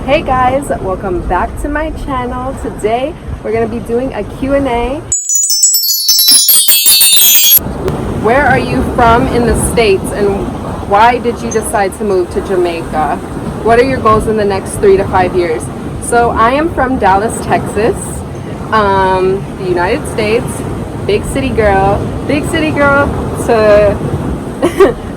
Hey guys, welcome back to my channel. Today we're going to be doing a Q&A. Where are you from in the States and why did you decide to move to Jamaica? What are your goals in the next 3 to 5 years? So I am from Dallas, Texas, the United States. Big city girl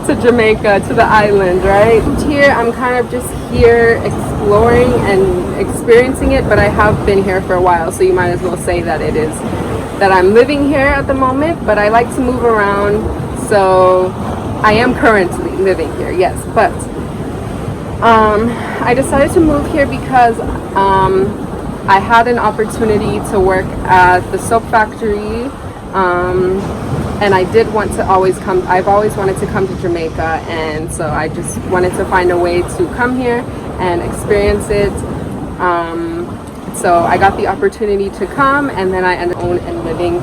to Jamaica, to the island, right? Here, I'm kind of just here exploring and experiencing it, but I have been here for a while, so you might as well say that it is that I'm living here at the moment, but I like to move around, so I am currently living here, yes, but I decided to move here because I had an opportunity to work at the soap factory, and I did want to always come. I've always wanted to come to Jamaica, and so I just wanted to find a way to come here and experience it. So I got the opportunity to come, and then I ended up living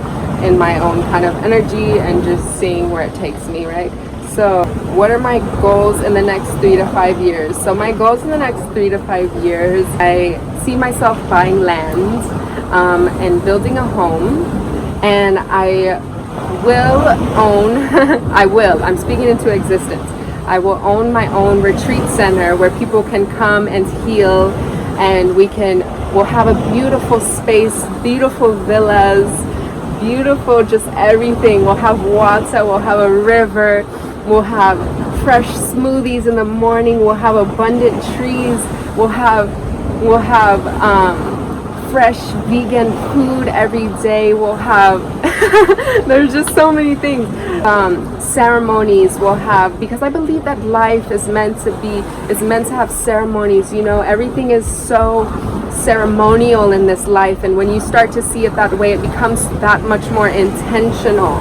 in my own kind of energy and just seeing where it takes me, right? So what are my goals in the next 3 to 5 years? So my goals in the next 3 to 5 years, I see myself buying land and building a home, and I will own, I'm speaking into existence. I will own my own retreat center where people can come and heal, and we'll have a beautiful space, beautiful villas, beautiful just everything. We'll have water, we'll have a river, we'll have fresh smoothies in the morning, we'll have abundant trees, we'll have fresh vegan food every day, we'll have there's just so many things. Ceremonies we'll have, because I believe that life is meant to have ceremonies. You know, everything is so ceremonial in this life, and when you start to see it that way, it becomes that much more intentional,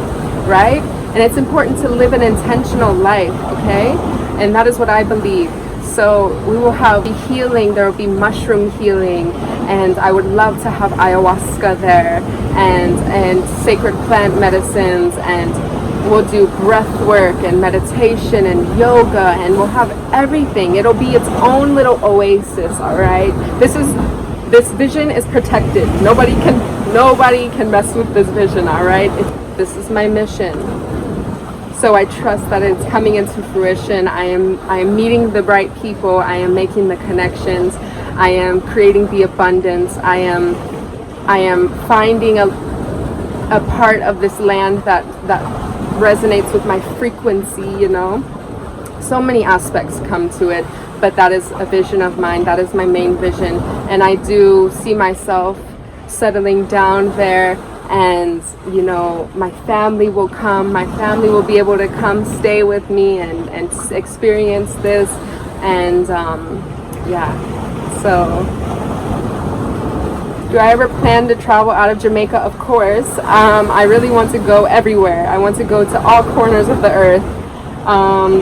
right? And it's important to live an intentional life, okay? And that is what I believe. So we will have healing, there will be mushroom healing, and I would love to have ayahuasca there, and sacred plant medicines, and we'll do breath work and meditation and yoga, and we'll have everything. It'll be its own little oasis, all right? This vision is protected. Nobody can mess with this vision, all right? This is my mission. So I trust that it's coming into fruition. I am meeting the right people. I am making the connections. I am creating the abundance. I am finding a part of this land that resonates with my frequency, you know. So many aspects come to it, but that is a vision of mine. That is my main vision, and I do see myself settling down there. And you know, my family will come, my family will be able to come stay with me and experience this, and yeah. So do I ever plan to travel out of Jamaica? Of course. I really want to go everywhere. I want to go to all corners of the earth.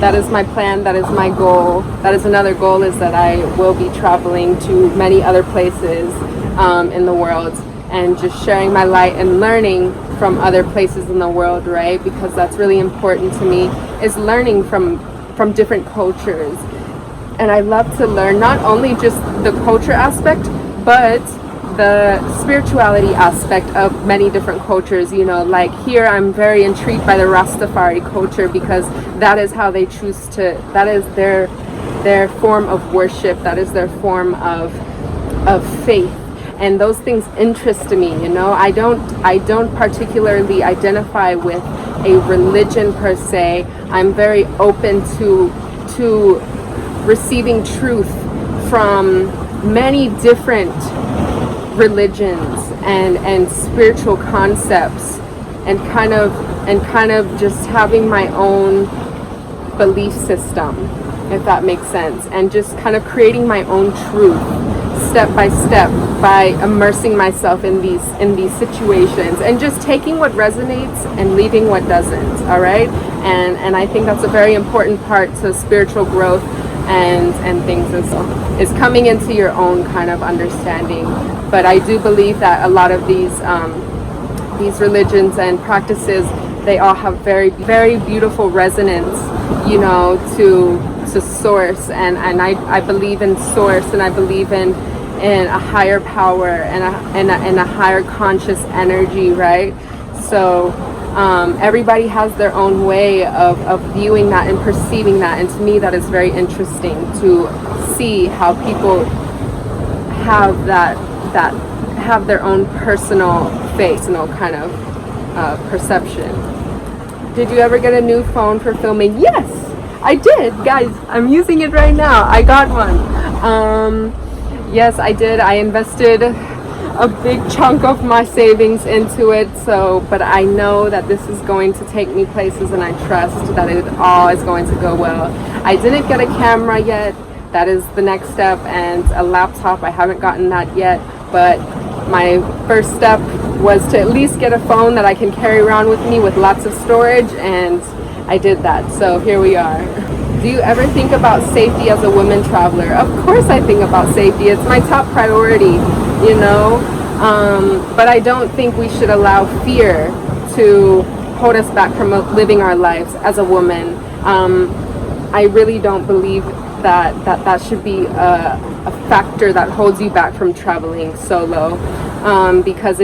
That is my plan, that is my goal. That is another goal, is that I will be traveling to many other places in the world, and just sharing my light and learning from other places in the world, right? Because that's really important to me, is learning from different cultures. And I love to learn not only just the culture aspect, but the spirituality aspect of many different cultures. You know, like here I'm very intrigued by the Rastafari culture, because that is how they choose to, that is their form of worship, that is their form of faith. And those things interest me, you know. I don't particularly identify with a religion per se. I'm very open to receiving truth from many different religions and spiritual concepts, and kind of just having my own belief system, if that makes sense, and just kind of creating my own truth step by step, by immersing myself in these situations, and just taking what resonates and leaving what doesn't, all right? And I think that's a very important part to spiritual growth and things, is coming into your own kind of understanding. But I do believe that a lot of these religions and practices, they all have very, very beautiful resonance, you know, to to source, and I believe in source, and I believe in a higher power and a higher conscious energy, right? So everybody has their own way of viewing that and perceiving that, and to me that is very interesting to see how people have have their own personal face, kind of perception. Did you ever get a new phone for filming? Yes, I did, guys. I'm using it right now. I got one. Yes, I did. I invested a big chunk of my savings into it, but I know that this is going to take me places, and I trust that it all is going to go well. I didn't get a camera yet. That is the next step, and a laptop. I haven't gotten that yet, but my first step was to at least get a phone that I can carry around with me with lots of storage, and I did that. So here we are. Do you ever think about safety as a woman traveler? Of course I think about safety. It's my top priority, but I don't think we should allow fear to hold us back from living our lives as a woman. I really don't believe that should be a factor that holds you back from traveling solo, because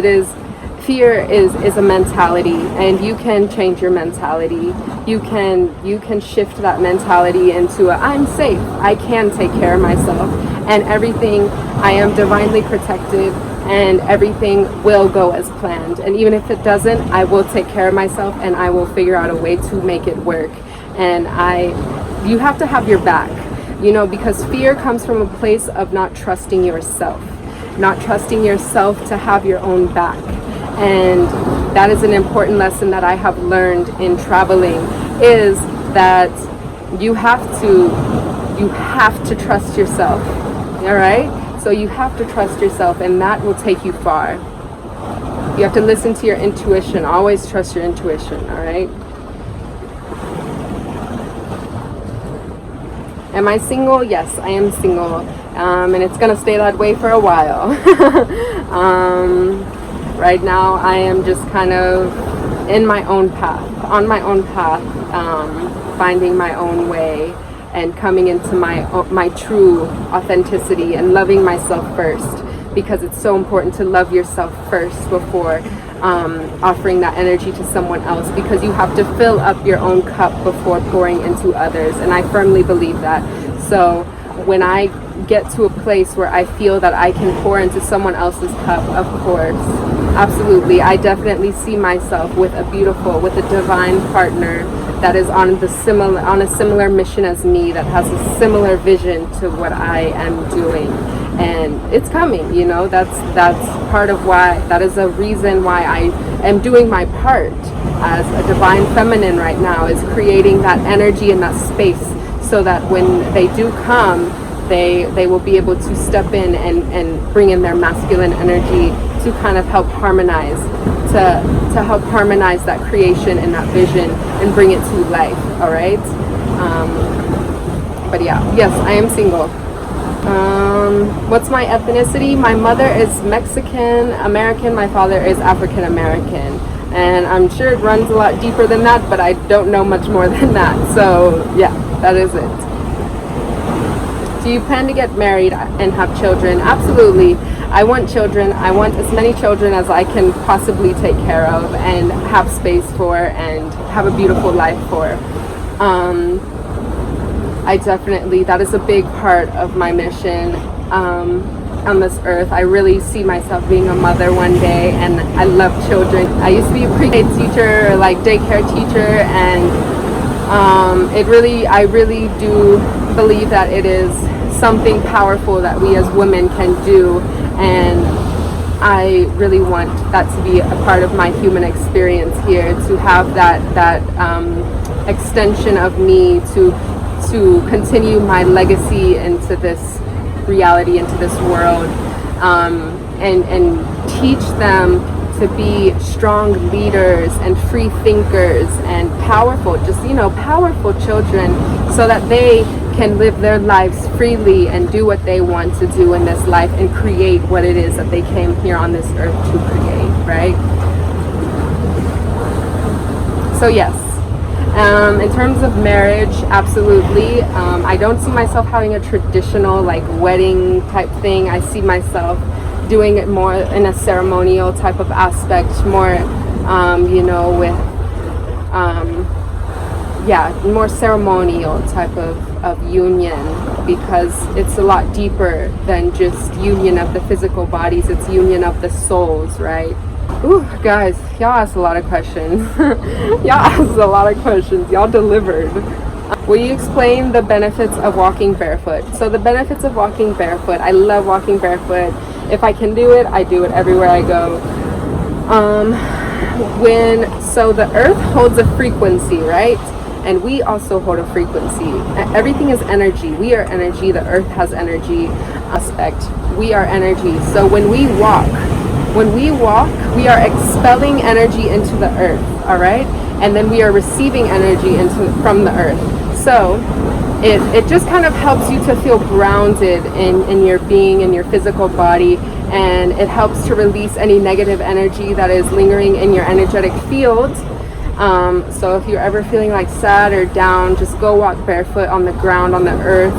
fear is a mentality, and you can change your mentality. You can shift that mentality into I'm safe, I can take care of myself, and everything, I am divinely protected, and everything will go as planned. And even if it doesn't, I will take care of myself, and I will figure out a way to make it work. And you have to have your back, because fear comes from a place of not trusting yourself to have your own back. And that is an important lesson that I have learned in traveling, is that you have to trust yourself. All right? So you have to trust yourself, and that will take you far. You have to listen to your intuition. Always trust your intuition, all right? Am I single? Yes, I am single. And it's going to stay that way for a while. Right now, I am just kind of on my own path, finding my own way, and coming into my true authenticity, and loving myself first, because it's so important to love yourself first before offering that energy to someone else, because you have to fill up your own cup before pouring into others, and I firmly believe that. So when I get to a place where I feel that I can pour into someone else's cup, of course, absolutely, I definitely see myself with a divine partner that is on a similar mission as me, that has a similar vision to what I am doing. And it's coming, that's part of why, that is a reason why I am doing my part as a divine feminine right now, is creating that energy and that space, so that when they do come, they will be able to step in and bring in their masculine energy to kind of help harmonize, to help harmonize that creation and that vision and bring it to life, all right? But yeah, yes, I am single. What's my ethnicity? My mother is Mexican American, my father is African American, and I'm sure it runs a lot deeper than that, but I don't know much more than that. So yeah, that is it. Do you plan to get married and have children? Absolutely. I want children. I want as many children as I can possibly take care of and have space for and have a beautiful life for. I definitely, that is a big part of my mission on this earth. I really see myself being a mother one day, and I love children. I used to be a pre-K teacher, like daycare teacher, and I really do believe that it is something powerful that we as women can do, and I really want that to be a part of my human experience here, to have that extension of me to continue my legacy into this reality, into this world, and teach them to be strong leaders and free thinkers and powerful children, so that they can live their lives freely and do what they want to do in this life and create what it is that they came here on this earth to create, right? So yes. In terms of marriage, absolutely. I don't see myself having a traditional like wedding type thing. I see myself doing it more in a ceremonial type of aspect, more, you know, with, yeah, more ceremonial type of union, because it's a lot deeper than just union of the physical bodies. It's union of the souls, right? Ooh, guys, y'all asked a lot of questions. Y'all asked a lot of questions. Y'all delivered. Will you explain the benefits of walking barefoot? So the benefits of walking barefoot, I love walking barefoot. If I can do it, I do it everywhere I go. So the earth holds a frequency, right? And we also hold a frequency. Everything is energy. We are energy. The earth has energy aspect. We are energy. So when we walk, we are expelling energy into the earth, all right? And then we are receiving energy from the earth. So it just kind of helps you to feel grounded in your being, in your physical body, and it helps to release any negative energy that is lingering in your energetic field. So if you're ever feeling like sad or down, just go walk barefoot on the ground, on the earth.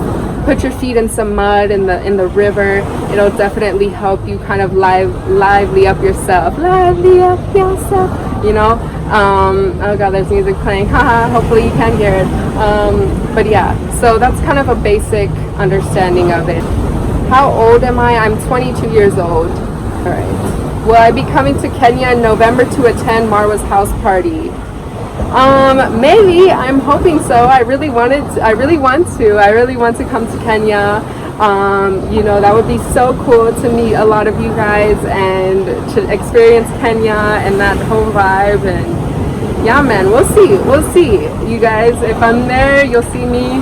Put your feet in some mud in the river. It'll definitely help you kind of lively up yourself. Lively up yourself, you know. Oh god, there's music playing. Haha, hopefully you can hear it. But yeah, so that's kind of a basic understanding of it. How old am I? I'm 22 years old. All right. Will I be coming to Kenya in November to attend Marwa's house party? Maybe. I'm hoping so. I really want to come to Kenya. You know, that would be so cool to meet a lot of you guys and to experience Kenya and that whole vibe. And yeah, man, we'll see. You guys, if I'm there, you'll see me.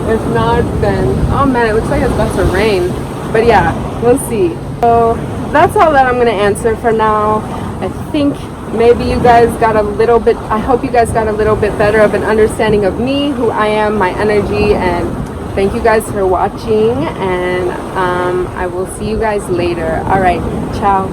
If not, then oh man, it looks like it's about to rain. But yeah, we'll see. So that's all that I'm gonna answer for now. I think maybe you guys got a little bit, I hope you guys got a little bit better of an understanding of me, who I am, my energy, and thank you guys for watching, and I will see you guys later. All right, ciao.